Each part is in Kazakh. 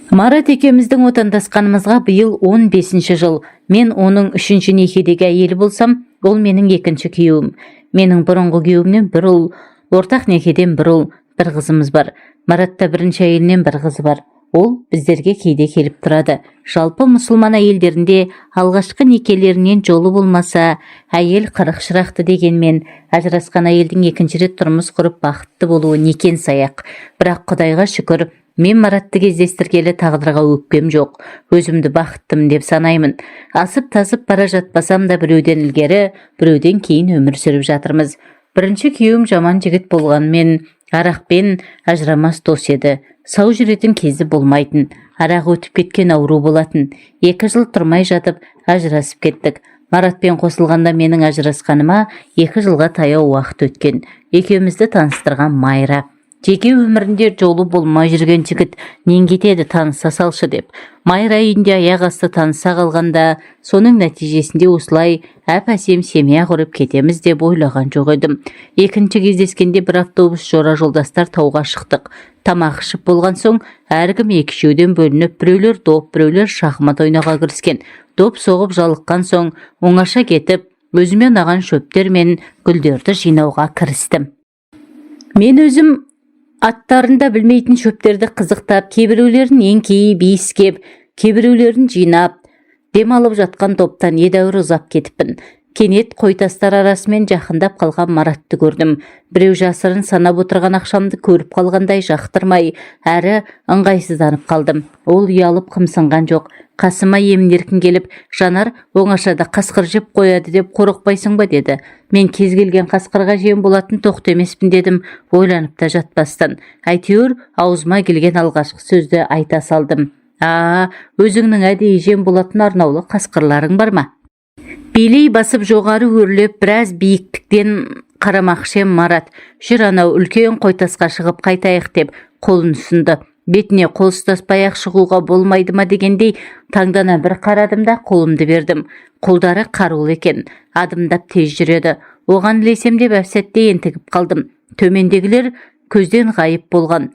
Марат екеуміздің отандасқанымызға биыл 15-ші жыл. Мен оның 3-ші некедегі әйелі болсам, ол менің 2-ші күйеуім. Менің бұрынғы күйеуімнен бір ұл, ортақ некеден бір ұл, бір қызымыз бар. Маратта 1-ші әйелінен бір қызы бар. Ол біздерге кейде келіп тұрады. Жалпы мұсылман әйелдерінде алғашқы некелерінен жолы болмаса, әйел 40 шырақты дегенмен, ажырасқан әйелдің 2-ші рет тұрмыс құрып бақытты болуы некен саяқ. Бірақ Құдайға шүкір, мен Маратты кездестіргелі тағдырға өкпем жоқ. Өзімді бақыттым деп санаймын. Асып-тасып бара жатпасам да біреуден ілгері, біреуден кейін өмір сүріп жатырмыз. 1-ші күйеуім жаман жігіт болғанмен, арақпен ажырамас дос еді. Сау жүретін кезі болмайтын. Арақ өтіп кеткен ауру болатын. 2 жыл тұрмай жатып ажырасып кеттік. Маратпен қосылғанда менің ажырасқаныма 2 жылға таяу уақыт өткен. Екеумізді таныстырған Майра. Жеке өмірінде жолы болмай жүрген жігіт нен кетеді таныса салшы деп. Майра үйінде аяқ асты таныса қалғанда, соның нәтижесінде осылай әп-әсем семья құрып кетеміз деп ойлаған жоқ едім. 2-ші кездескенде бір автобус жора жолдастар тауға шықтық. Тамақ ішіп болған соң, әркім 2-шеуден бөлініп, біреулер доп, біреулер шахмат ойнауға кіріскен. Доп соғып жалыққан соң, оңаша кетіп, өзіме ұнаған шөптер мен гүлдерді жинауға кірістім. Мен өзім аттарында білмейтін шөптерді қызықтап, кейбіреулерін еңкейіп, иіскеп, кейбіреулерін жинап, демалып жатқан топтан едәуір ұзап кетіппін. Кенет қойтастар арасымен жақындап қалған Маратты көрдім. Біреу жасырын санап отырған ақшамды көріп қалғандай жақтырмай, әрі ыңғайсызданып қалдым. Ол ұялып қымсынған жоқ. Қасыма емін-еркін келіп, Жанар оңашада қасқыр жеп қояды деп қорықпайсың ба деді. Мен кез келген қасқырға жем болатын тоқты емеспін дедім, ойланып та жатпастан. Әйтеуір аузыма келген алғашқы сөзді айта салдым. Өзіңнің әдейі жем болатын арнаулы қасқырларың бар ма? Билей басып жоғары өрлеп, біраз биіктіктен қарамақшы ем Марат. Жүр анау үлкен қойтасқа шығып қайтайық деп қолын ұсынды. Бетіне қол ұстаспай-ақ шығуға болмайды ма дегендей таңдана бір қарадым да қолымды бердім. Қолдары қарулы екен, адымдап тез жүреді. Оған ілесем деп әп-сәтте ентігіп қалдым. Төмендегілер көзден ғайып болған.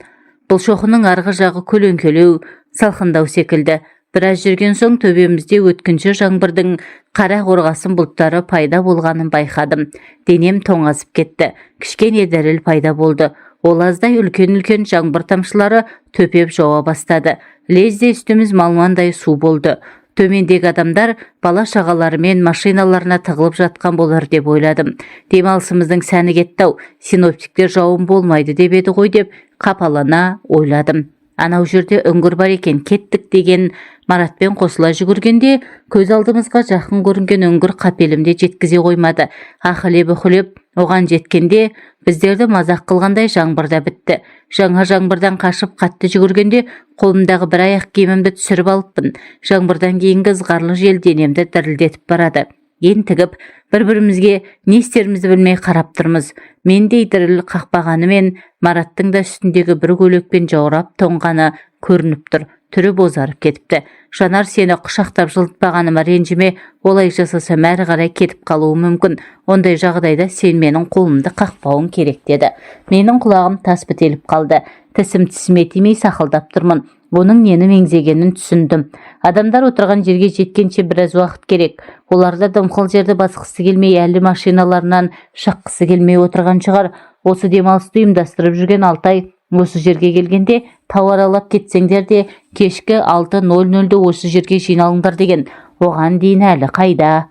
Бұл шоқының арғы жағы көлеңкелеу, салқындау секілді. Біраз жүрген соң төбемізде өткінші жаңбырдың қара қорғасын бұлттары пайда болғанын байқадым. Денем тоңазып кетті. Кішкене діріл пайда болды. Ол аздай үлкен-үлкен жаңбыр тамшылары төпеп жауа бастады. Лезде үстіміз малмандай су болды. Төмендегі адамдар бала шағаларымен машиналарына тығылып жатқан болар деп ойладым. Демалысымыздың сәні кетті-ау, синоптиктер жауын болмайды деп еді ғой деп қапалана ойладым. Анау жерде үңгір бар екен, кеттік деген Маратпен қосыла жүгіргенде, көз алдымызға жақын көрінген үңгір қапелімде жеткізе қоймады. Ақылеп-үхілеп оған жеткенде, біздерді мазақ қылғандай жаңбырда бітті. Жаңа жаңбырдан қашып қатты жүгіргенде, қолымдағы бір аяқ киімімді түсіріп алыппын. Жаңбырдан кейінгі ызғарлы жел денемді дірілдетіп барады. Ентігіп, бір-бірімізге не істерімізді білмей қарап тұрмыз. Мендей діріл қақпағанымен, Мараттың да үстіндегі бір көйлекпен жаурап тоңғаны көрініп тұр. Түрі бозарып кетіпті. Жанар сені құшақтап жылытпағаныма ренжіме, олай жасасам әрі қарай кетіп қалуы мүмкін. Ондай жағдайда сен менің қолымды қақпауың керек деді. Менің құлағым тас бітеліп қалды. Тісім тісіме тимей сақылдап тұрмын. Оның нені меңзегенін түсіндім. Адамдар отырған жерге жеткенше біраз уақыт керек. Оларда дымқыл жерді басқысы келмей, әлі машиналарынан шыққысы келмей отырған шығар. Осы демалысты ұйымдастырып жүрген Алтай осы жерге келгенде тауар алып кетсеңдер де кешкі 6:00-де осы жерге жиналыңдар деген. Оған дейін әлі қайда?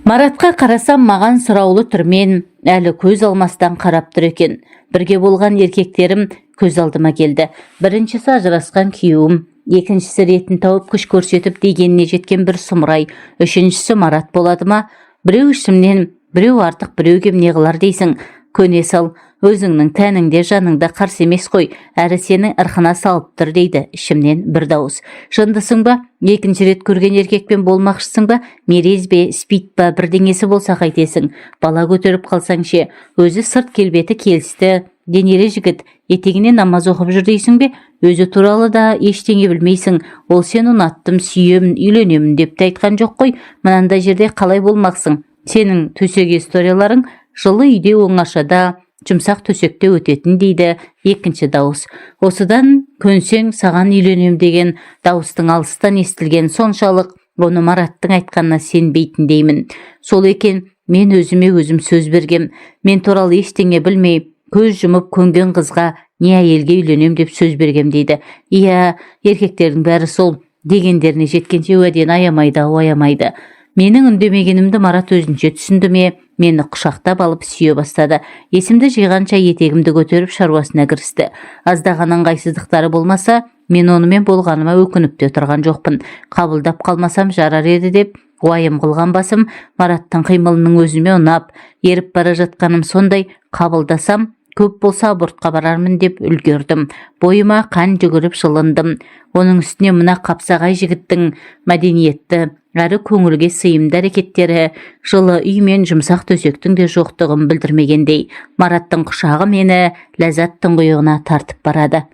Маратқа қарасам, маған сұраулы түрмен әлі көз алмастан қарап тұр екен. Бірге болған еркектерім көз алдыма келді. Біріншісі ажырасқан күйеуім, екіншісі ретін тауып күш көрсетіп дегеніне жеткен бір сұмырай, үшіншісі Марат болады ма? Біреу ішімнен, біреу артық, біреу кем не қылар дейсің? Көне сал, өзіңнің тәніңде жаныңда қарсы емес қой, әрі сенің ырқына салып тұр дейді ішімнен бір дауыс. Жындысың ба? 2-ші рет көрген еркекпен болмақшысың ба? Мерез бе, спит ба, бірдеңесі болса қайтесің? Бала көтеріп қалсаң ше, өзі сырт келбеті келісті, денелі жігіт, етегіне намаз оқып жүр дейсің бе? Өзі туралы да ештеңе білмейсің. Ол сен ұнаттым, сүйемін, үйленемін деп те айтқан жоқ қой. Мынандай жерде қалай болмақсың? Сенің төсек историяларың жылы үйде оңашада, жұмсақ төсекте өтетін дейді екінші дауыс. Осыдан көнсең саған үйленем деген дауыстың алыстан естілген соншалық оны Мараттың айтқанына сенбейтіндеймін. Сол екен, мен өзіме өзім сөз бергем. Мен туралы ештеңе білмей, көз жұмып көнген қызға не әйелге үйленем деп сөз бергем дейді. Иә, еркектердің бәрі сол, дегендеріне жеткенше уәдені аямайды. Менің үндемегенімді Марат өзінше түсінді ме, мені құшақтап алып сүйе бастады. Есімді жиғанша етегімді көтеріп шаруасына кірісті. Аздаған ыңғайсыздықтары болмаса, мен онымен болғаныма өкініп те тұрған жоқпын. Қабылдап қалмасам жарар еді деп уайым қылған басым, Мараттың қимылының өзіме ұнап, еріп бара жатқаным сондай, қабылдасам көп болса абортқа барармын деп үлгердім. Бойыма қан жүгіріп жылындым. Оның үстіне мына қапсағай жігіттің мәдениетті әрі көңілге сыйымды әрекеттері жылы үй мен жұмсақ төсектің де жоқтығын білдірмегендей, Мараттың құшағы мені ләззат тұңғиығына тартып барады.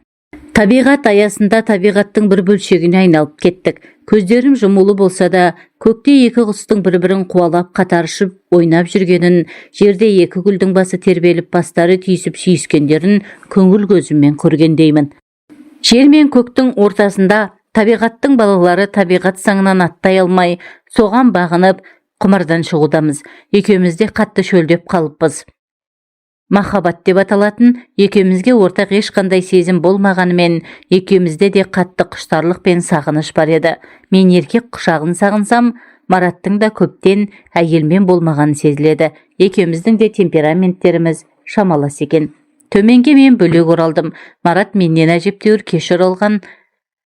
Табиғат аясында табиғаттың бір бөлшегіне айналып кеттік. Көздерім жұмулы болса да, көкте екі құстың бір-бірін қуалап қатар ұшып ойнап жүргенін, жерде екі гүлдің басы тербеліп бастары түйісіп сүйіскендерін көңіл көзіммен көргендеймін. Жер мен көктің ортасында табиғаттың балалары табиғат заңынан аттай алмай, соған бағынып құмардан шығудамыз. Екеуміз де қатты шөлдеп қалыппыз. Махаббат деп аталатын екеумізге ортақ ешқандай сезім болмағанымен, екеумізде де қатты құштарлық пен сағыныш бар еді. Мен еркек құшағын сағынсам, Мараттың да көптен әйелмен болмағаны сезіледі. Екеуміздің де темпераменттеріміз шамалас екен. Төменге мен бөлек оралдым. Марат менен әжептәуір кеш оралған.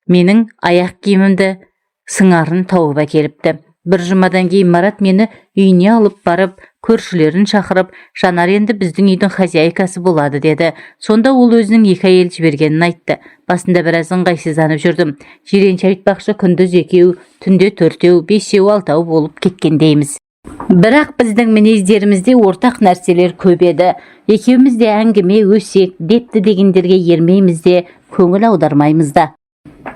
Менің аяқ киімімді сыңарын тауып әкеліпті. Бір жұмадан кейін Марат мені үйіне алып барып, көршілерін шақырып, Жанар енді біздің үйдің хозяйкасы болады деді. Сонда ол өзінің екі әйел жібергенін айтты. Басында біраз ыңғайсызданып жүрдім. Жиренше айтпақшы, күндіз 2, түнде 4, 5, 6 болып кеткендейміз. Бірақ біздің мінездерімізде ортақ нәрселер көп еді. Екеуміз де әңгіме, өсек, депті дегендерге ермейміз де, көңіл аудармаймыз да.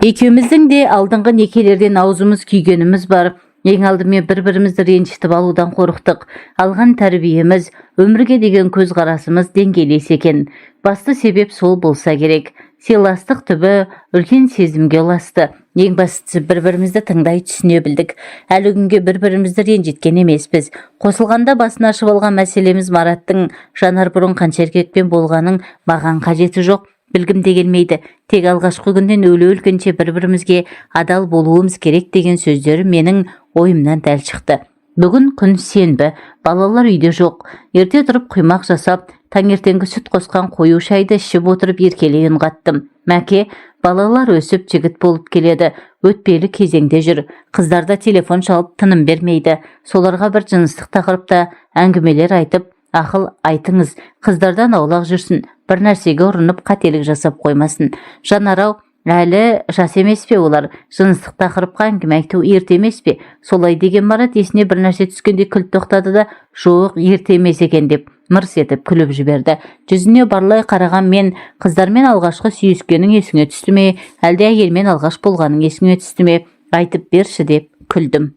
Екеуміздің де алдыңғы некелерден аузымыз күйгеніміз бар. Ең алдымен бір-бірімізді ренжітіп алудан қорықтық. Алған тәрбиеміз, өмірге деген көзқарасымыз деңгейлес екен. Басты себеп сол болса керек. Сыйластық түбі үлкен сезімге ұласты. Ең бастысы бір-бірімізді тыңдай түсіне білдік. Әлі күнге бір-бірімізді ренжіткен емеспіз. Қосылғанда басын ашып алған мәселеміз Мараттың Жанар бұрын қанша еркекпен болғаның маған қажеті жоқ. Білгім де келмейді. Тек алғашқы күннен өле-өлгенше бір-бірімізге адал болуымыз керек деген сөздері менің ойымнан дәл шықты. Бүгін күн сенбі, балалар үйде жоқ. Ерте тұрып құймақ жасап, таңертеңгі сүт қосқан қою шайды ішіп отырып еркелей үн қаттым. Мәке, балалар өсіп жігіт болып келеді. Өтпелі кезеңде жүр. Қыздарда телефон шалып тыным бермейді. Соларға бір жыныстық тақырыпта әңгімелер айтып, ақыл айтыңыз, қыздардан аулақ жүрсін, бір нәрсеге ұрынып қателік жасап қоймасын. Жанарау, әлі жас емес пе олар? Жыныстық тақырыпқа әңгіме айту ерте емес пе? Солай деген Марат есіне бір нәрсе түскенде кілт тоқтады да, жоқ, ерте емес екен деп мырс етіп күліп жіберді. Жүзіне барлай қараған мен, қыздармен алғашқы сүйіскенің есіңе түсті ме, әлде әйелмен алғаш болғаның есіңе түсті ме? Айтып берші деп күлдім.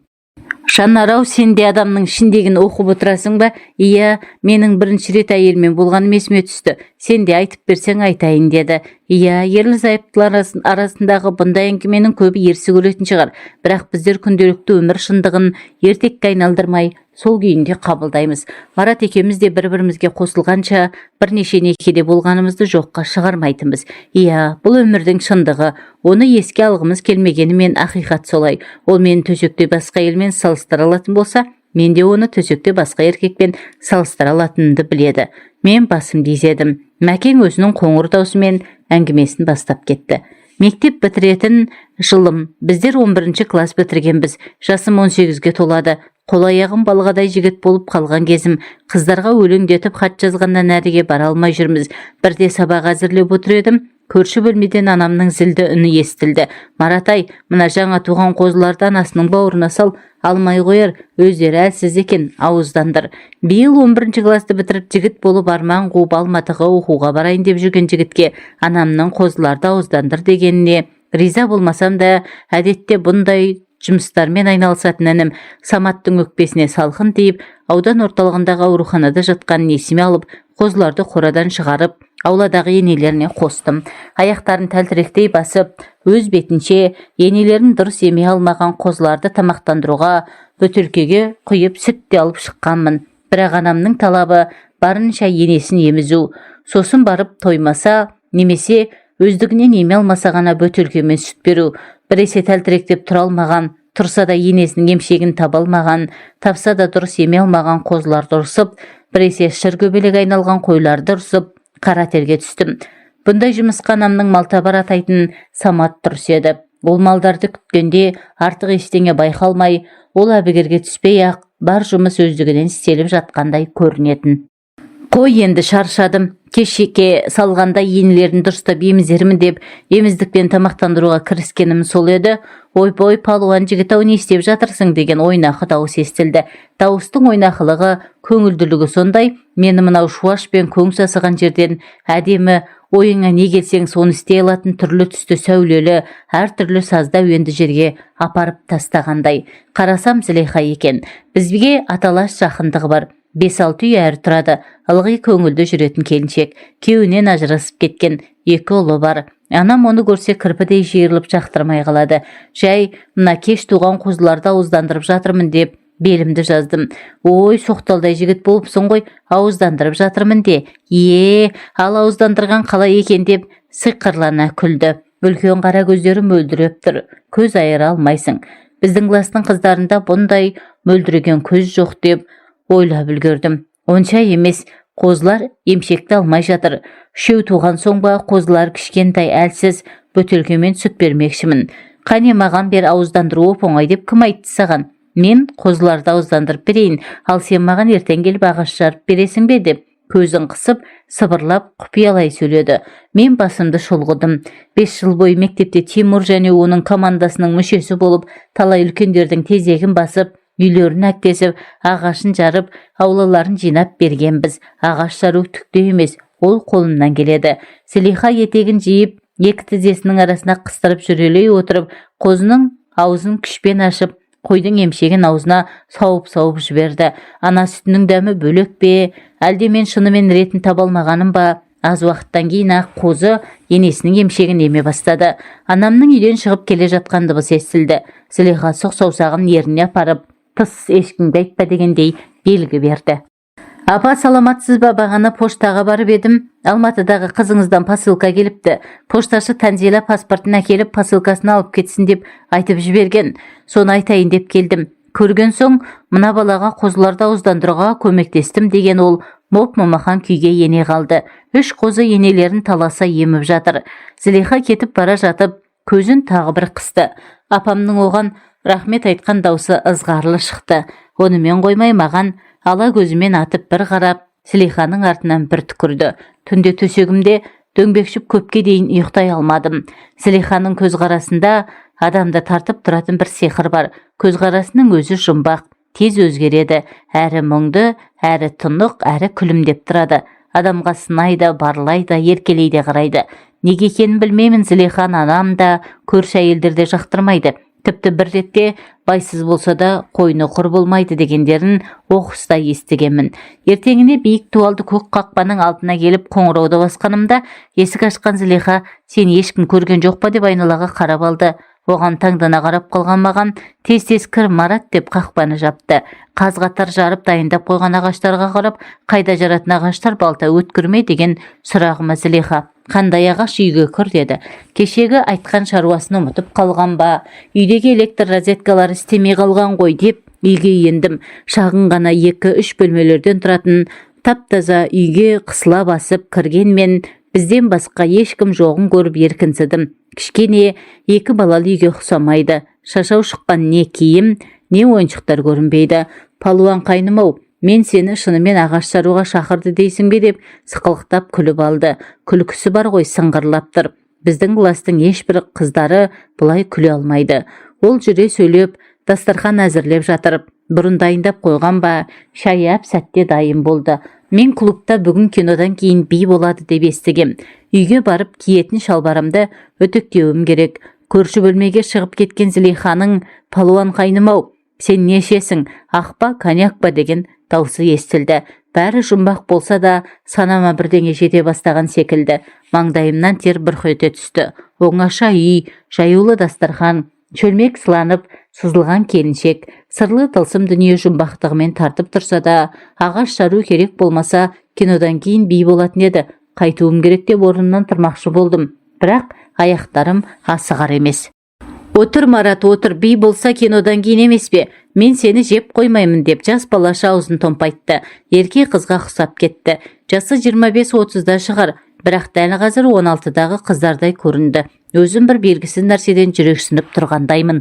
Жанарау, сен де адамның ішіндегін оқып отырасың ба? Иә, менің бірінші рет әйелмен болғаным есіме түсті. Сен де айтып берсең айтайын деді. Иә, ерлі-зайыптылар арасындағы бұндай әңгіменің көбі ерсі көретін шығар. Бірақ біздер күнделікті өмір шындығын ертекке айналдырмай, сол күйінде қабылдаймыз. Марат екеуміз де бір-бірімізге қосылғанша бірнеше некеде болғанымызды жоққа шығармайтынбыз. Иә, бұл өмірдің шындығы. Оны еске алғымыз келмегенімен ақиқат солай. Ол мені төсекте басқа әйелмен салыстыра алатын болса, мен де оны төсекте басқа еркекпен салыстыра алатынымды біледі. Мен басымды изедім. Мәкең өзінің қоңыр даусымен әңгімесін бастап кетті. Мектеп бітіретін жылым. Біздер 11 класс бітіргенбіз. Жасым 18-ге толады. Қол-аяғым балғадай жігіт болып қалған кезім. Қыздарға өлеңдетіп хат жазғаннан әріге бара алмай жүрміз. Бірде сабақ әзірлеп отыр едім. Көрші бөлмеден анамның зілді үні естілді. Маратай, мына жаңа туған қозыларды анасының бауырына сал, алмай қояр, өздері әлсіз екен, ауыздандыр. Биыл 11 класты бітіріп жігіт болып арман қуып Алматыға оқуға барайын деп жүрген жігітке анамның қозыларды ауыздандыр дегеніне риза болмасам да, әдетте бұндай жұмыстармен айналысатын інім Саматтың өкпесіне салқын тиіп, аудан орталығындағы ауруханада жатқанын есіме алып, қозыларды қорадан шығарып, ауладағы енелеріне қостым. Аяқтарын тәлтіректей басып, өз бетінше енелерін дұрыс емей алмаған қозыларды тамақтандыруға бөтелкеге құйып сүтте алып шыққанмын. Бірақ анамның талабы барынша енесін емізу. Сосын барып тоймаса, немесе өздігінен еме алмаса ғана бөтелкемен сүт беру. Біресе тәлтіректеп тұра алмаған, тұрса да енесінің емшегін таба алмаған, тапса да дұрыс еме алмаған қозыларды ұрсып, біресе шіргөбелек айналған қойларды ұрсып, қара терге түстім. Бұндай жұмысқа анамның малтабар атайтын Самат дұрыс еді. Ол малдарды күткенде артық ештеңе байқалмай, ол әбігерге түспей-ақ бар жұмыс өздігінен істеліп жатқандай көрінетін. Қой, енді шаршадым. Кешеке салғанда енелерін дұрыстап емізермін деп еміздікпен тамақтандыруға кіріскенім сол еді. Ойбой, палуан жігіт-ау, не істеп жатырсың деген ойнақы дауыс естілді. Дауыстың ойнақылығы, көңілділігі сондай, мені мынау шуаш пен көң сасыған жерден әдемі, ойыңа не келсең соны істей алатын түрлі түсті сәулелі, әртүрлі сазда әуенді жерге апарып тастағандай. Қарасам Зілиха екен. Бізге аталас жақындығы бар. 5-6 үй әрі тұрады. Ылғи көңілді жүретін келіншек. Күйеуінен ажырасып кеткен, 2 ұлы бар. Анам оны көрсе кірпідей жиырылып жақтырмай қалады. Жай, мына кеш туған қозыларды ауыздандырып жатырмын деп белімді жаздым. Ой, соқталдай жігіт болыпсың ғой, ауыздандырып жатырмын де. Ал ауыздандырған қалай екен деп сиқырлана күлді. Үлкен қара көздері мөлдіреп тұр. Көз айыра алмайсың. Біздің кластың қыздарында бұндай мөлдіреген көз жоқ деп ойлап үлгердім. Онша емес, қозылар емшекті алмай жатыр. 3 туған соң ба қозылар кішкентай әлсіз, бөтелкемен сүт бермекшімін. Қане маған бер, ауыздандыру оп-оңай деп кім айтты саған? Мен қозыларды ауыздандырып берейін, ал сен маған ертең келіп ағаш жарып бересің бе деп көзін қысып, сыбырлап құпиялай сөйледі. Мен басымды шұлғыдым. 5 жыл бойы мектепте Тимур және оның командасының мүшесі болып, талай үлкендердің тезегін басып, үйлерін әктесіп, ағашын жарып, аулаларын жинап бергенбіз. Ағаш жару түкте емес, ол қолымнан келеді. Зілиха етегін жиып, 2 тізесінің арасына қыстырып жүрелей отырып, қозының аузын күшпен ашып, қойдың емшегін аузына сауып жіберді. Ана сүтінің дәмі бөлек пе, әлде мен шынымен ретін таба алмағаным ба? Аз уақыттан кейін-ақ қозы енесінің емшегін еме бастады. Анамның үйден шығып келе жатқан дыбыс естілді. Зілиха сұқ саусағын ерніне апарып, тыс, ешкімге айтпа дегендей белгі берді. Апа, саламатсыз ба? Бағана поштаға барып едім. Алматыдағы қызыңыздан посылка келіпті. Пошташы Танзила паспортын әкеліп, посылкасын алып кетсін деп айтып жіберген. Соны айтайын деп келдім. Көрген соң, мына балаға қозыларды ауыздандыруға көмектестім деген ол моп-момақан күйге ене қалды. 3 қозы енелерін таласа еміп жатыр. Зілиха кетіп бара жатып, көзін тағы бір қысты. Апамның оған рахмет айтқан даусы ызғарлы шықты. Онымен қоймай маған ала көзімен атып бір қарап, Зілиханың артынан бір түкірді. Түнде төсегімде дөңбекшіп көпке дейін ұйықтай алмадым. Зілиханың көзқарасында адамды тартып тұратын бір сиқыр бар. Көзқарасының өзі жұмбақ, тез өзгереді. Әрі мұңды, әрі тұнық, әрі күлімдеп тұрады. Адамға сынайды, барлайды, еркелейді қарайды. Неге екенін білмеймін, Зілихан анам да, көрші әйелдер де жақтырмайды. Тіпті бір ретте байсыз болса да қойны құр болмайды дегендерін оқыста естігенмін. Ертеңіне биік туалды көк қақпаның алдына келіп қоңырауды басқанымда, есік ашқан Зілиха сен ешкім көрген жоқ па деп айналаға қарап алды. Оған таңдана қарап қалған маған тез-тез кір Марат деп қақпаны жапты. Қаз-қатар жарып дайындап қойған ағаштарға қарап, қайда жаратын ағаштар, балта өткірме деген сұрағыма Зілиха қандай ағаш үйге кір деді. Кешегі айтқан шаруасын ұмытып қалған ба? Үйдегі электр розеткалары істемей қалған ғой деп үйге ендім. Шағын ғана 2-3 бөлмелерден тұратын тап-таза үйге қысыла басып кіргенмен бізден басқа ешкім жоғын көріп еркінсідім. Кішкене 2 балалы үйге ұқсамайды. Шашау шыққан не киім, не ойыншықтар көрінбейді. Палуан қайным-ау, мен сені шынымен ағаш жаруға шақырды дейсің бе деп сықылықтап күліп алды. Күлкісі бар ғой, сыңғырлап тұр. Біздің кластың ешбір қыздары бұлай күле алмайды. Ол жүре сөйлеп, дастархан әзірлеп жатыр. Бұрын дайындап қойған ба, шай әп сәтте дайын болды. Мен клубта бүгін кинодан кейін би болады деп естігем. Үйге барып киетін шалбарымды үтіктеуім керек. Көрші бөлмеге шығып кеткен Зілиханың палуан қайным-ау, Сен не ішесің, ақ па, коньяк па деген даусы естілді. Бәрі жұмбақ болса да, санама бірдеңе жете бастаған секілді. Маңдайымнан тер бұрқ ете түсті. Оңаша үй, жаюлы дастархан, шөлмек сыланып, сызылған келіншек, сырлы тылсым дүние жұмбақтығымен тартып тұрса да, ағаш жару керек болмаса, кинодан кейін би болатын еді. Қайтуым керек деп орнымнан тұрмақшы болдым. Бірақ аяқтарым асығар емес. Отыр, Марат, отыр, би болса кинодан кейін емес пе? Мен сені жеп қоймаймын деп жас балаша аузын томпайтты. Ерке қызға құсап кетті. Жасы 25-30-да шығар, бірақ дәл қазір 16-дағы қыздардай көрінді. Өзім бір белгісіз нәрседен жүрексініп тұрғандаймын.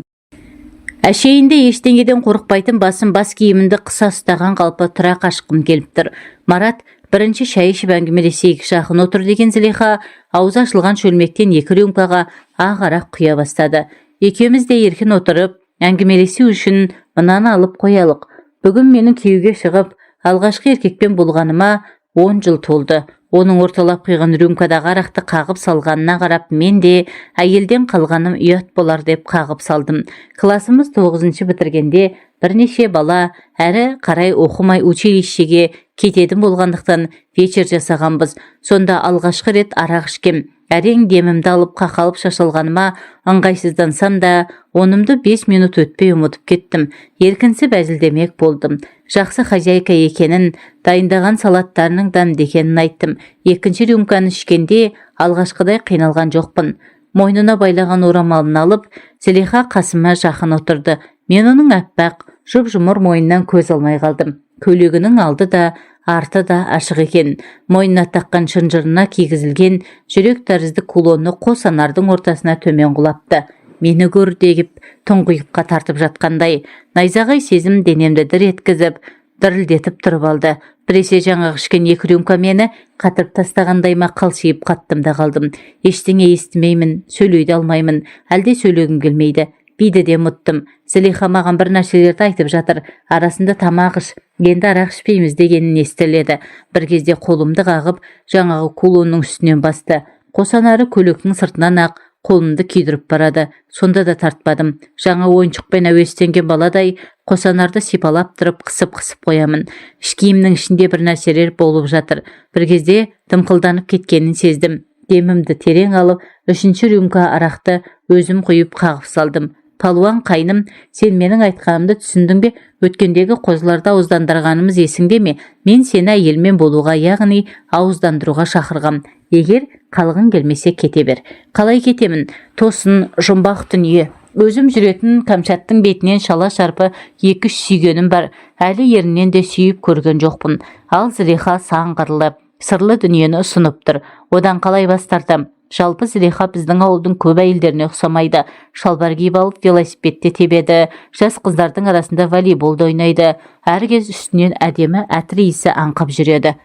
Әшейінде ештеңеден қорықпайтын басым бас киімімді қыса ұстаған қалпы тұра қашқым келіп тұр. Марат, бірінші шай ішіп әңгімелесейік, жақын отыр деген Зылиха аузы ашылған шөлмектен 2 рюмкаға ақ арақ құя бастады. Екеуміз де еркін отырып, әңгімелесу үшін мынаны алып қоялық. Бүгін менің күйеуге шығып, алғашқы еркекпен болғаныма 10 жыл толды. Оның орталап құйған рюмкадағы арақты қағып салғанына қарап, мен де әйелден қалғаным ұят болар деп қағып салдым. Классымыз 9-шы бітіргенде бірнеше бала әрі қарай оқымай училищеге кететін болғандықтан вечер жасағанбыз. Сонда алғашқы рет арақ ішкем. Әрең демімді алып қақалып шашылғаныма ыңғайсыздансам да, онымды 5 минут өтпей ұмытып кеттім. Еркінсіп әзілдемек болдым. Жақсы хозяйка екенін, дайындаған салаттарының дәмді екенін айттым. Екінші рюмканы ішкенде алғашқыдай қиналған жоқпын. Мойнына байлаған орамалын алып, Зылиха қасыма жақын отырды. Мен оның әппақ, жұп-жұмыр мойнынан көз алмай қалдым. Көйлегінің алды да, арты да ашық екен. Мойнына таққан шынжырына кигізілген жүрек тәрізді кулоны қос анардың ортасына төмен құлапты. Мені көр дегіп, тұңғиыққа тартып жатқандай, найзағай сезім денемді дір еткізіп, дірілдетіп тұрып алды. Біресе жаңағы ішкен 2 рюмка мені қатырып тастағандай ма қалшиып қаттым да қалдым. Ештеңе естімеймін, сөйлей алмаймын, әлде сөйлегім келмейді. Биді де ұмыттым. Зылиха маған бір нәрселерді айтып жатыр. Арасында тамақ іш, енді арақ ішпейміз дегенін естіледі. Бір кезде қолымды қағып, жаңағы кулонның үстінен басты. Қосанары көйлектің сыртынан ақ қолымды күйдіріп барады. Сонда да тартпадым. Жаңа ойыншықпен әуестенген баладай қосанарды сипалап тұрып қысып-қысып қоямын. Іш киімнің ішінде бір нәрселер болып жатыр. Бір кезде дымқылданып кеткенін сездім. Демімді терең алып, 3-ші рюмка арақты өзім құйып қағып салдым. Палуан қайным, сен менің айтқанымды түсіндің бе? Өткендегі қозыларды ауыздандырғанымыз есіңде ме? Мен сені әйелмен болуға, яғни ауыздандыруға шақырғам. Егер қалғың келмесе кете бер. Қалай кетемін? Тосын, жұмбақ дүние. Өзім жүретін Камчаттың бетінен шала шарпы 2-3 сүйгенім бар. Әлі ерінен де сүйіп көрген жоқпын. Ал Зылиха сан қырлы, сырлы дүниені ұсынып тұр. Одан қалай бас тартам? Жалпы Зылиха біздің ауылдың көп әйелдеріне ұқсамайды. Шалбар киіп алып велосипедте тебеді. Жас қыздардың арасында волейболды ойнайды. Әркез үстінен әдемі әтір иісі аңқып жүреді.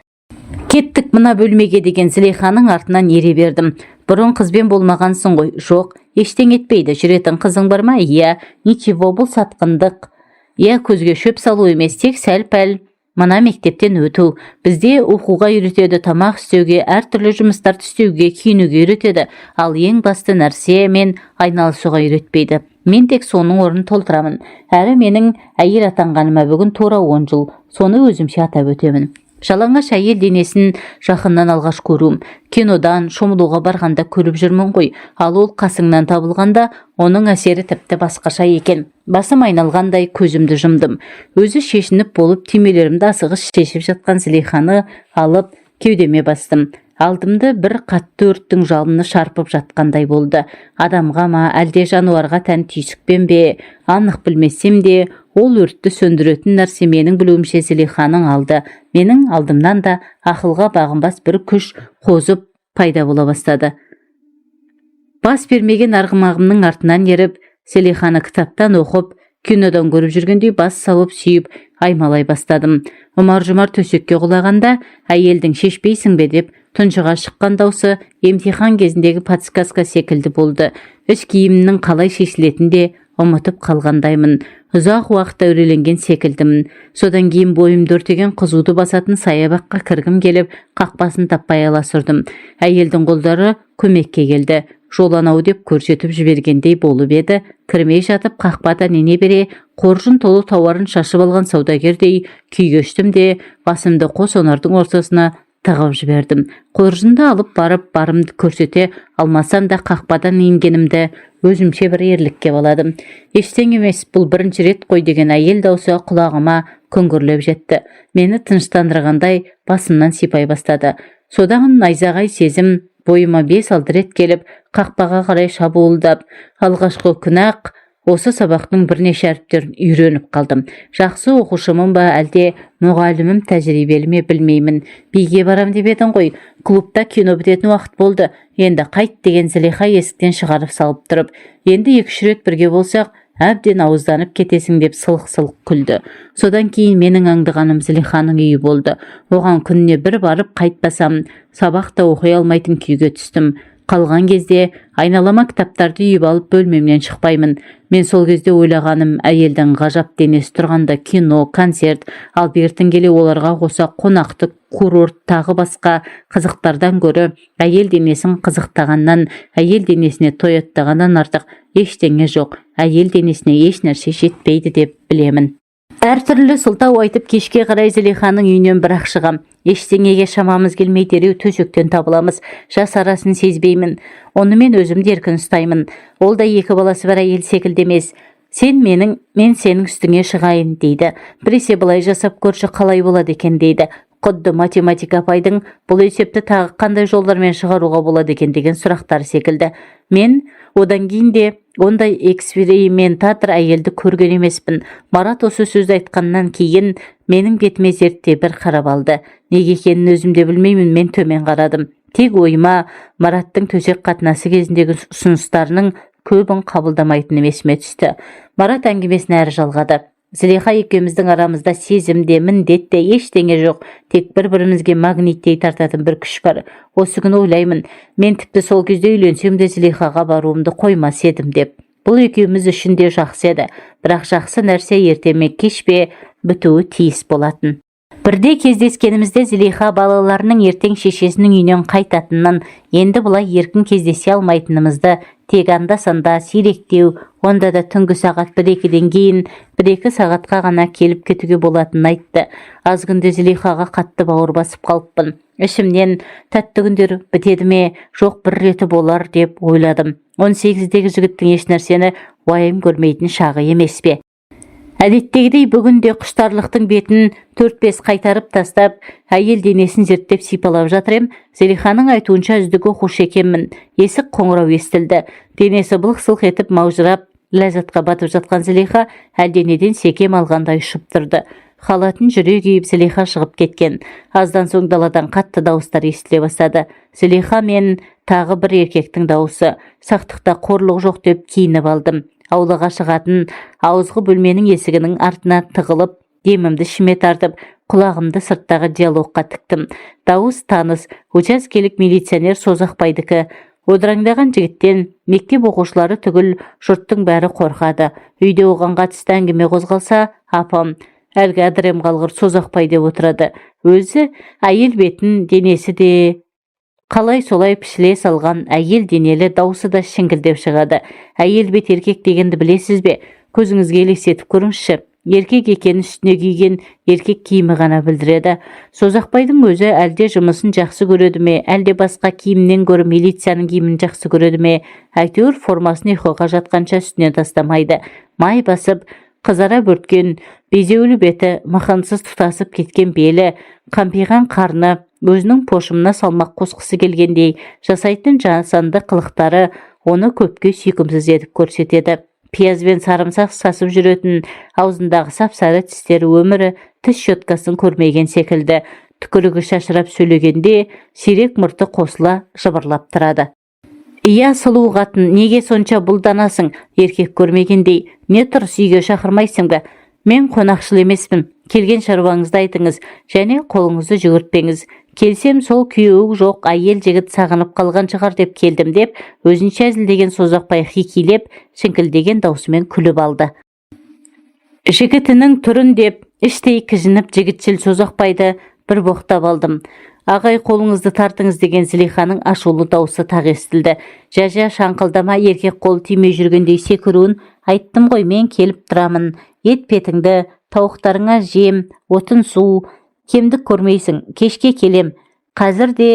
Кеттік мына бөлмеге деген Зылиханың артынан ере бердім. Бұрын қызбен болмағансың ғой? Жоқ, ештеңе етпейді. Жүретін қызың бар ма? Иә, ничего, бұл сатқындық. Иә, көзге шөп салу емес, тек сәл-пәл. Мына мектептен өту. Бізде оқуға үйретеді, тамақ істеуге, әртүрлі жұмыстарды істеуге, киінуге үйретеді. Ал ең басты нәрсе мен айналысуға үйретпейді. Мен тек соның орнын толтырамын. Әрі менің әйел атанғаныма бүгін тура 10 жыл. Соны өзімше атап өтемін. Жалаңаш әйел денесін жақыннан алғаш көруім. Кинодан, шомылуға барғанда көріп жүрмін ғой. Ал ол қасыңнан табылғанда оның әсері тіпті басқаша екен. Басым айналғандай көзімді жұмдым. Өзі шешініп болып түймелерімді асығыс шешіп жатқан Зылиханы алып кеудеме бастым. Алдымды бір қатты өрттің жалыны шарпып жатқандай болды. Адамға ма, әлде жануарға тән түйсікпен бе, анық білмесем де, ол өртті сөндіретін нәрсе менің білуімше Зылиханың алды. Менің алдымнан да ақылға бағынбас бір күш қозып пайда бола бастады. Бас бермеген арғымағымның артынан еріп, Зылиханы кітаптан оқып, кинодан көріп жүргендей бас салып сүйіп аймалай бастадым. Ұмар-жұмар төсекке құлағанда, әйелдің шешпейсің бе деп тұншыға шыққан даусы емтихан кезіндегі подсказка секілді болды. Іш киімнің қалай шешілетін де ұмытып қалғандаймын. Ұзақ уақыт әуреленген секілдімін. Содан кейін бойымды өртеген қызуды басатын саябаққа кіргім келіп, қақпасын таппай аласұрдым. Әйелдің қолдары көмекке келді. Жоланау деп көрсетіп жібергендей болып еді. Кірмей жатып қақпадан ене бере, қоржын толы тауарын шашып алған саудагердей күй кештім де, басымды қос онардың ортасына тығып жібердім. Қоржынды алып барымды көрсете алмасам да қақпадан енгенімді өзімше бір ерлікке баладым. Ештеңе емес, бұл бірінші рет қой деген әйел даусы құлағыма күңгірлеп жетті. Мені тыныштандырғандай басымнан сипай бастады. Содан найзағай сезім бойыма 5-6 рет келіп, қақпаға қарай шабуылдап, алғашқы күні-ақ осы сабақтың бірнеше әріптерін үйреніп қалдым. Жақсы оқушымын ба, әлде мұғалімім тәжірибелі ме білмеймін. Биге барам деп едің ғой. Клубта кино бітетін уақыт болды. Енді қайт деген Зілиха есіктен шығарып салып тұрып, енді 2-3 рет бірге болсақ, әбден ауызданып кетесің деп сылқ-сылқ күлді. Содан кейін менің аңдығаным Зілиханың үйі болды. Оған күніне бір барып қайтпасам, сабақта оқи алмайтын күйге түстім. Қалған кезде айналама кітаптарды үйіп алып бөлмемнен шықпаймын. Мен сол кезде ойлағаным, әйелдің ғажап денесі тұрғанда кино, концерт, ал бертін келе оларға қоса қонақтық, курорт, тағы басқа қызықтардан гөрі әйел денесін қызықтағаннан, әйел денесіне тояттағаннан артық ештеңе жоқ. Әйел денесіне еш нәрсе жетпейді деп білемін. Әртүрлі сылтау айтып кешке қарай Зілиханың үйінен бірақ шығам. Ештеңеге шамамыз келмей дереу төсектен табыламыз. Жас арасын сезбеймін. Оны мен өзімді еркін ұстаймын. Ол да 2 баласы бар әйел секілді емес. Мен сенің үстіңе шығайын дейді. Біресе былай жасап көрші қалай болады екен дейді. Құдды математика апайдың бұл есепті тағы қандай жолдармен шығаруға болады екен деген сұрақтар секілді. Мен одан кейін де ондай экспериментатор әйелді көрген емеспін. Марат осы сөзді айтқаннан кейін менің бетіме зертте бір қарап алды. Неге екенін өзім де білмеймін, мен төмен қарадым. Тек ойыма Мараттың төсек қатынасы кезіндегі ұсыныстарының көбін қабылдамайтыным есіме түсті. Марат әңгімесін әрі жалғады. Зілиха екеуміздің арамызда сезімде, міндетте ештеңе жоқ. Тек бір-бірімізге магниттей тартатын бір күш бар. Осы күні ойлаймын, мен тіпті сол кезде үйленсем де Зілихаға баруымды қоймас едім деп. Бұл екеуміз үшін де жақсы еді. Бірақ жақсы нәрсе ерте ме кеш пе бітуі тиіс болатын. Бірде кездескенімізде Зілиха балаларының ертең шешесінің үйінен қайтатынын, енді бұлай еркін кездесе алмайтынымызды, тек анда-санда сиректеу, онда да түнгі сағат 1-2-ден кейін 1-2 сағатқа ғана келіп кетуге болатынын айтты. Аз күнде Зілихаға қатты бауыр басып қалыппын. Ішімнен тәтті күндер бітеді ме, жоқ бір реті болар деп ойладым. 18-дегі жігіттің еш нәрсені уайым көрмейтін шағы емес пе? Әдеттегідей бүгін де құштарлықтың бетін 4-5 қайтарып тастап, әйел денесін зерттеп сипалап жатыр ем. Зілиханың айтуынша үздігі хош екенмін. Есік қоңырау естілді. Денесі былқ-сылқ етіп маужырап, ләззатқа батып жатқан Зілиха әлденеден секем алғандай ұшып тұрды. Халатын жүре киіп Зілиха шығып кеткен. Аздан соң даладан қатты дауыстар естіле бастады. Зілиха мен тағы бір еркектің дауысы. Сақтықта қорлық жоқ деп киініп алдым. Аулаға шығатын ауызғы бөлменің есігінің артына тығылып, демімді ішіме тартып, құлағымды сырттағы диалогқа тіктім. Дауыс таныс, учаскелік милиционер Созақбайдікі. Одыраңдаған жігіттен мектеп оқушылары түгіл жұрттың бәрі қорқады. Үйде оған қатысты әңгіме қозғалса, апам әлгі әдірем қалғыр Созақбай деп отырады. Өзі әйел бетін, денесі де қалай солай пішіле салған әйел денелі, даусы да шіңгілдеп шығады. Әйел бет еркек дегенді білесіз бе? Көзіңізге елестетіп көріңізші. Еркек екенін үстіне киген еркек киімі ғана білдіреді. Созақбайдың өзі әлде жұмысын жақсы көреді ме, әлде басқа киімнен гөрі милицияның киімін жақсы көреді ме? Әйтеуір формасын ұйқыға жатқанша үстінен тастамайды. Май басып, қызара бөрткен, безеулі беті, мықансыз тұтасып кеткен белі, қампиған қарны, өзінің пошымына салмақ қосқысы келгендей жасайтын жасанды қылықтары оны көпке сүйкімсіз етіп көрсетеді. Пияз бен сарымсақ сасып жүретін, аузындағы сап-сары тістері өмірі тіс щеткасын көрмеген секілді. Түкірігі шашырап сөйлегенде сирек мұрты қосыла жыбырлап тұрады. Ия, сұлу қатын, неге сонша бұлданасың? Еркек көрмегендей, не тұрыс үйге шақырмайсың ба? Мен қонақшыл емеспін. Келген шаруаңызды айтыңыз, және қолыңызды жүгіртпеңіз. келсем сол күйеуі жоқ әйел жігіт сағынып қалған шығар деп келдім деп өзінше әзілдеген Созақбай хикилеп шіңкілдеген даусымен күліп алды. Жігітінің түрін деп іштей кіжініп жігітшіл Созақбайды бір боқтап алдым. Ағай, қолыңызды тартыңыз деген Зілиханың ашулы даусы тағы естілді. Жа шаңқылдама, еркек қол тимей жүргендей секіруін айттым ғой, мен келіп тұрамын. Ет петіңді, тауықтарыңа жем, отын су, кемдік көрмейсің, кешке келем. Қазір де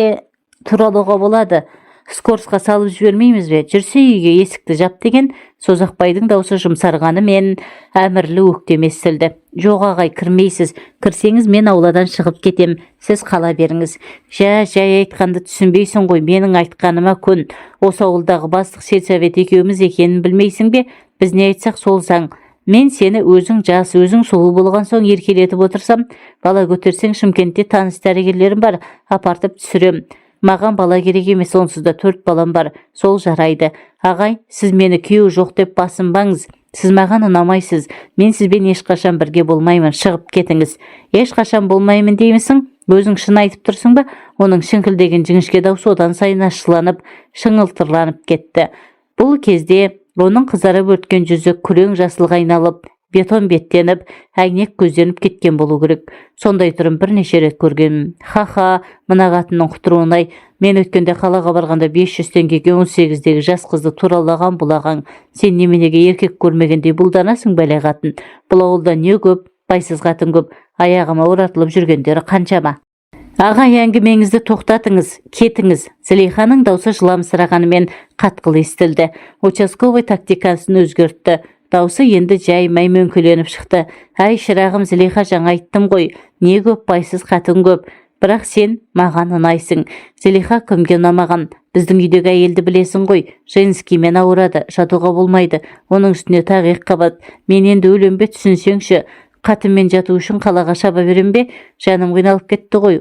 туралуға болады. Скорсқа салып жібермейміз бе? Жүрсе үйге есікті жап деген Созақбайдың даусы жұмсарғаны мен әмірлі өктем естілді. Жоқ ағай, кірмейсіз. Кірсеңіз мен ауладан шығып кетем. Сіз қала беріңіз. Жай айтқанды түсінбейсің ғой, менің айтқаныма көн. Осы ауылдағы бастық сельсовет екеуміз екенін білмейсің бе? Біз не айтсақ сол заң. Мен сені өзің жас, өзің сұлу болған соң еркелетіп отырсам, бала көтерсең Шымкентте таныс дәрігерлерім бар, апартып түсірем. Маған бала керек емес, онсыз да 4 балам бар, сол жарайды. Ағай, сіз мені күйеу жоқ деп басынбаңыз. Сіз маған ұнамайсыз. Мен сізбен ешқашан бірге болмаймын, шығып кетіңіз. Ешқашан болмаймын деймісің? Өзің шын айтып тұрсың ба? Оның шіңкілдеген жіңішке даусы одан сайын ашыланып, шыңылтырланып кетті. Бұл кезде оның қызарып өткен жүзі күрең жасылға айналып, бетон беттеніп, әйнек көзденіп кеткен болу керек. Сондай түрін бірнеше рет көргенмін. Ха, мына қатынның құтыруын-ай. Мен өткенде қалаға барғанда 500 теңгеге 18-дегі жас қызды туралаған бұлаған. Сен неменеге еркек көрмегендей бұлданасың бәле қатын. Бұл ауылда не көп, байсыз қатын көп. Аяғыма оратылып жүргендері қаншама. Ағай, әңгімеңізді тоқтатыңыз, кетіңіз. Зілиханың даусы жыламсырағанымен қатқыл естілді. Участковый тактикасын өзгертті. Даусы енді жай-май мөңкеленіп шықты. Әй шырағым, Зілиха, жаңа айттым ғой, не көп, байсыз қатын көп. Бірақ сен маған ұнайсың. Зілиха кімге ұнамаған? Біздің үйдегі әйелді білесің ғой, женскиймен ауырады, жатуға болмайды. Оның үстіне тағы қабат. Мен енді өлем бе, түсінсеңші. Қатынмен жату үшін қалаға шаба берем бе? Жаным қиналып кетті ғой.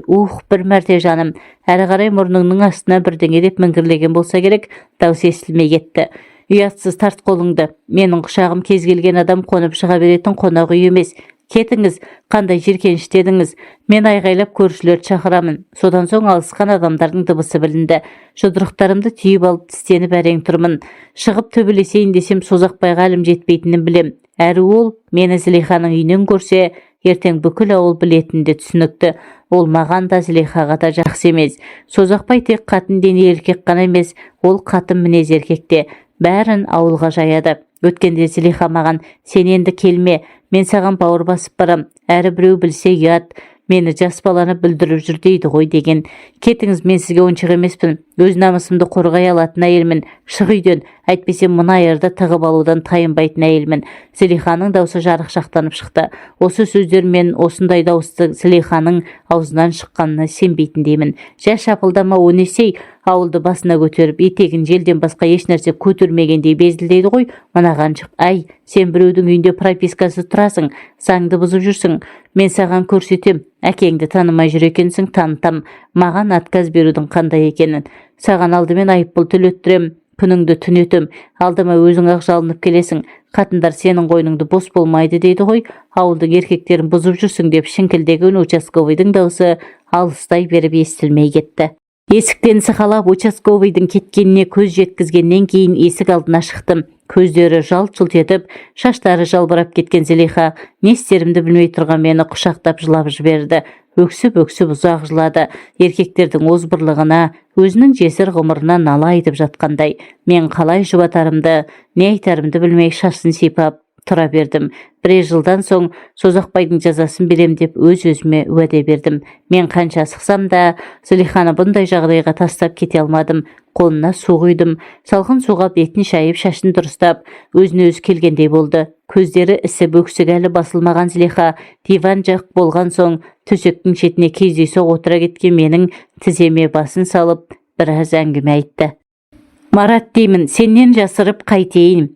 Бір мәрте жаным. Әрі қарай мұрныңның астына бірдеңе деп мінгірлеген болса керек, дауыс естілмей кетті. Ұятсыз, тарт қолыңды. Менің құшағым кез келген адам қонып шыға беретін қонақ үй емес. Кетіңіз, қандай жиіркеніштедіңіз. Мен айғайлап көршілерді шақырамын. Содан соң алысқан адамдардың дыбысы білінді. Жұдырықтарымды түйіп алып тістеніп әрең тұрмын. Шығып төбелесейін десем Созақбайға әлім жетпейтінін білем. Әрі ол мені Зілиханың үйінен көрсе, ертең бүкіл ауыл білетінді түсінікті. Ол маған да Зілихаға да жақсы емес. Созақбай тек қатын дене еркек қана емес, ол қатын мінез еркекте. Бәрін ауылға жаяды. Өткенде Зілиха маған, сен енді келме, мен саған бауыр басып барам, әрі біреу білсе ұят, мені жас баланы бүлдіріп жүр дейді ғой деген. Кетіңіз, мен сізге оншық емеспін, өз намысымды қорғай алатын әйелмін. Шық үйден, әйтпесе мына айырды тығып алудан тайынбайтын әйелмін. Зілиханың даусы жарықшақтанып шықты. Осы сөздер мен осындай дауысты Зілиханың аузынан шыққанына сенбейтіндеймін. Жә шапылдама, о несей, ауылды басына көтеріп, етегін желден басқа еш нәрсе көтермегендей безілдейді ғой. Мына қаншық, әй, сен біреудің үйінде пропискасы тұрасың, заңды бұзып жүрсің. Мен саған көрсетем, әкеңді танымай жүр екенсің, танытам. Маған отказ берудің қандай екенін. Саған алдымен айыппұл төлеттірем, күніңді түнетем. Алдыма өзің ақ жалынып келесің. Қатындар сенің қойныңды бос болмайды дейді ғой. Ауылдың еркектерін бұзып жүрсің деп шіңкілдеген участковыйдың даусы алыстай беріп естілмей кетті. Есіктен сықалап участковыйдың кеткеніне көз жеткізгеннен кейін есік алдына шықтым. Көздері жалт-жұлт етіп, шаштары жалбырап кеткен Зілиха не істерімді білмей тұрған мені құшақтап жылап жіберді. Өксіп ұзақ жылады. Еркектердің озбырлығына, өзінің жесір ғұмырына нала айтып жатқандай. Мен қалай жұбатарымды, не айтарымды білмей шашын сипап тұра бердім. Бірер жылдан соң Созақбайдың жазасын берем деп өз-өзіме уәде бердім. Мен қанша асықсам да Зілиханы бұндай жағдайға тастап кете алмадым. Қолына су құйдым. Салқын суға бетін шайып, шашын дұрыстап, өзіне өзі келгендей болды. Көздері ісіп өксігі әлі басылмаған Зілиха диван жақ болған соң төсектің шетіне кездейсоқ отыра кеткен менің тіземе басын салып, біраз әңгіме айтты. Марат деймін, сенен жасырып қайтейін.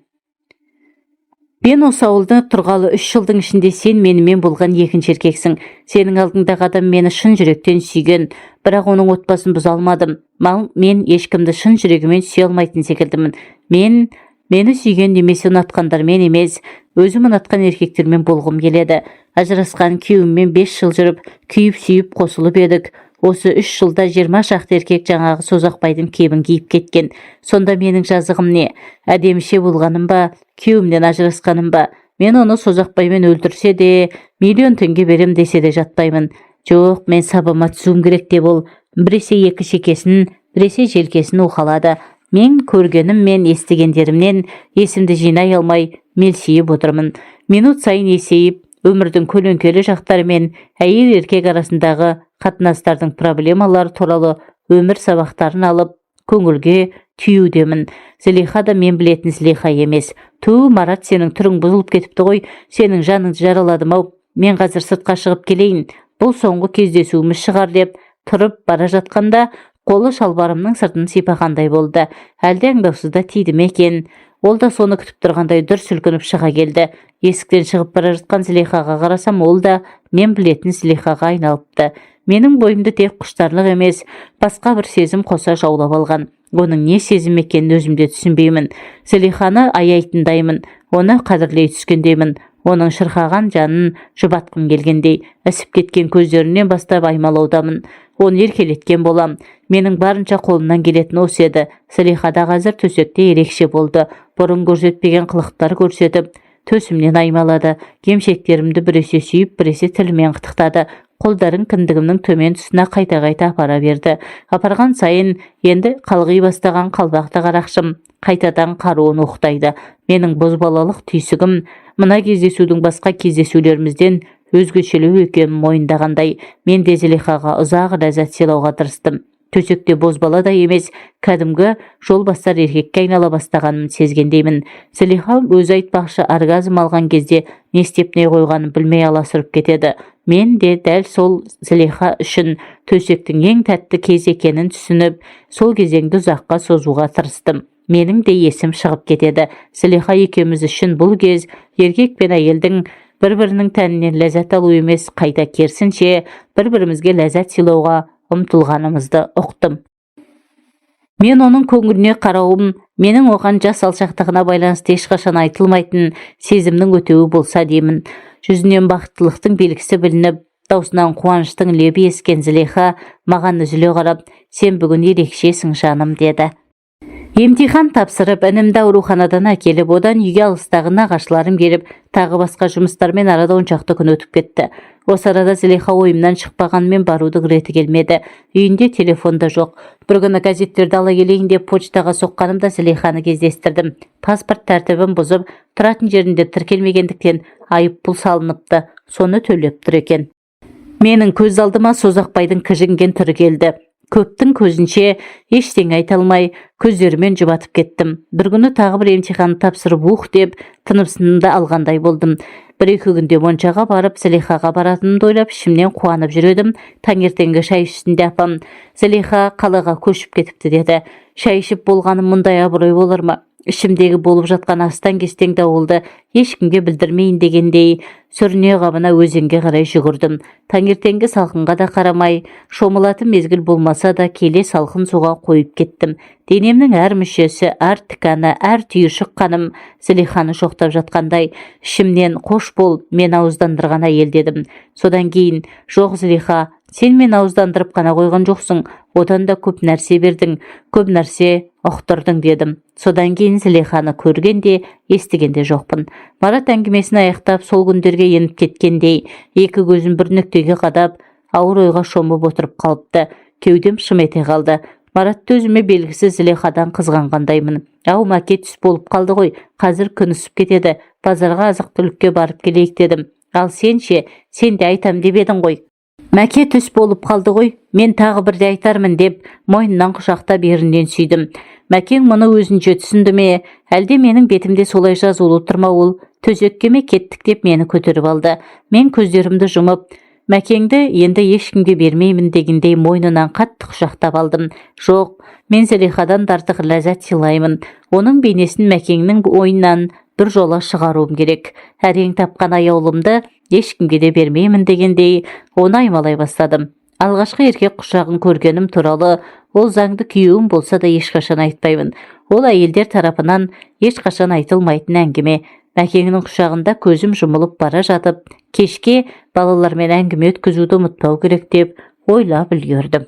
Мен осы ауылда тұрғалы 3 жылдың ішінде сен менімен болған екінші еркексің. Сенің алдыңдағы адам мені шын жүректен сүйген, бірақ оның отбасын бұза алмадым. Мен ешкімді шын жүрегімен сүйе алмайтын секілдімін. Мені сүйген немесе ұнатқандармен емес, өзім ұнатқан еркектермен болғым келеді. Ажырасқан күйеуіммен 5 жыл жүріп, күйіп-сүйіп қосылып едік. Осы 3 жылда 20 шақты еркек жаңағы Созақбайдың кебін киіп кеткен. Сонда менің жазығым не? Әдеміше болғаным ба, күйеуімнен ажырасқаным ба? Мен оны Созақбаймен өлтірсе де, миллион теңге берем десе де жатпаймын. Жоқ, мен сабама түсуім керек деп ол біресе екі шекесін, біресе желкесін уқалады. Мен көргенім мен естігендерімнен есімді жинай алмай мелсейіп отырмын. Минут сайын есейіп, өмірдің көлеңкелі жақтары мен әйел еркек арасындағы қатынастардың проблемалары туралы өмір сабақтарын алып, көңілге түйудемін. Зылиха да мен білетін Зылиха емес. Марат, сенің түрің бұзылып кетіпті ғой, сенің жаныңды жараладым-ау, мен қазір сыртқа шығып келейін, бұл соңғы кездесуіміз шығар деп тұрып бара жатқанда қолы шалбарымның сыртын сипағандай болды. Әлде аңдаусызда тиді ме екен? Ол да соны күтіп тұрғандай дүр сілкініп шыға келді. Есіктен шығып бара жатқан Зылихаға қарасам, ол да мен білетін Зылихаға айналыпты. Менің бойымды тек құштарлық емес, басқа бір сезім қоса жаулап алған. Оның не сезім екенін өзімде түсінбеймін. Зылиханы аяйтындаймын, оны қадірлей түскендеймін. Оның шырқаған жанын жұбатқым келгендей, ісіп кеткен көздерінен бастап аймалаудамын. Оны еркелеткен болам. Менің барынша қолымнан келетін осы еді. Зылиха да қазір төсекте ерекше болды. Бұрын көрсетпеген қылықтар көрсетіп, төсімнен аймалады. Кемшектерімді біресе сүйіп, біресе тілімен қытықтады. Қолдарын кіндігімнің төмен тұсына қайта-қайта апара берді. Апарған сайын енді қалғи бастаған қалбақты қарақшым қайтадан қаруын оқтайды. Менің бозбалалық түйсігім мына кездесудің басқа кездесулерімізден өзгешелеу екенін мойындағандай, мен де Зылихаға ұзақ ләззат сыйлауға тырыстым. Төсекте бозбала да емес, кәдімгі жол бастар еркекке айнала бастағанын сезгендеймін. Зылиха өзі айтпақшы, оргазм алған кезде не істеп не қойғанын білмей аласұрып кетеді. Мен де дәл сол Зылиха үшін төсектің ең тәтті кез екенін түсініп, сол кезеңді ұзаққа созуға тырыстым. Менің де есім шығып кетеді. Зылиха екеуміз үшін бұл кез еркек пен әйелдің бір-бірінің тәнінен ләззат алу емес, қайта керісінше бір-бірімізге ләззат сыйлауға ұмтылғанымызды ұқтым. Мен оның көңіліне қарауым, менің оған жас алшақтығына байланысты ешқашан айтылмайтын сезімнің өтеуі болса деймін. Жүзінен бақыттылықтың белгісі білініп, даусынан қуаныштың лебі ескен Зылиха маған үзіле қарап, сен бүгін ерекшесің жаным деді. Емтихан тапсырып, інімді ауруханадан әкеліп, одан үйге алыстағы нағашыларым келіп, тағы басқа жұмыстармен арада 10 шақты күн өтіп кетті. Осы арада Зылиха ойымнан шықпағанмен барудың реті келмеді. Үйінде телефон да жоқ. Бір күні газеттерді ала келейін деп почтаға соққанымда Зылиханы кездестірдім. Паспорт тәртібін бұзып, тұратын жерінде тіркелмегендіктен айыппұл салыныпты. Соны төлеп тұр екен. Менің көз алдыма Созақбайдың кіжінген түрі келді. Көптің көзінше ештеңе айта алмай, көздерімен жұбатып кеттім. Бір күні тағы бір емтиханды тапсырып деп тынымсызымды алғандай болдым. Бір-екі күнде моншаға барып Зылихаға баратынымды ойлап, ішімнен қуанып жүредім. Таңертеңгі шай үстінде апам, Зылиха қалаға көшіп кетіпті деді. Шай ішіп болғаным мұндай абырой болар ма? Ішімдегі болып жатқан астан-кестең дауылды ешкімге білдірмейін дегендей, сүріне қабына өзенге қарай жүгірдім. Таңертеңгі салқынға да қарамай, шомылатын мезгіл болмаса да келе салқын суға қойып кеттім. Денемнің әр мүшесі, әр тіканы, әр түйіршік қаным Зылиханы жоқтап жатқандай, ішімнен қош бол, мен ауыздандырған әйел дедім. Содан кейін, жоқ Зылиха, сен мен ауыздандырып қана қойған жоқсың, одан да көп нәрсе бердің, көп нәрсе ұқтырдың дедім. Содан кейін Зылиханы көргенде, естігенде жоқпын. Марат әңгімесін аяқтап, сол күндерге еніп кеткендей, екі көзін бір нүктеге қадап, ауыр ойға шомып отырып қалыпты. Кеудем шым ете қалды. Маратты өзіме белгісіз Зылихадан қызғанғандаймын. Ау, мәке түс болып қалды ғой, қазір күн үсіп кетеді, базарға азық-түлікке барып келейік дедім. Ал сен ше, сен де айтам деп едің ғой. Мәке түс болып қалды ғой, мен тағы бірде айтармын деп, мойнынан құшақтап ерінен сүйдім. Мәкең мұны өзінше түсінді ме, әлде менің бетімде солай жазулы тұрма, ол төсекке ме кеттік деп мені көтеріп алды. Мен көздерімді жұмып, Мәкеңді енді ешкімге бермеймін дегендей мойнынан қатты құшақтап алдым. Жоқ, мен Зылихадан артық ләззат сыйлаймын. Оның бейнесін Мәкеңнің ойынан бір жола шығаруым керек. Әрең тапқан аяулымды ешкімге де бермеймін дегендей, оны аймалай бастадым. Алғашқы еркек құшағын көргенім туралы, ол заңды күйеуім болса да ешқашан айтпаймын. Ол әйелдер тарапынан ешқашан айтылмайтын әңгіме. Мәкеңнің құшағында көзім жұмылып бара жатып, кешке балалармен әңгіме өткізуді ұмытпау керек деп ойлап үлгердім.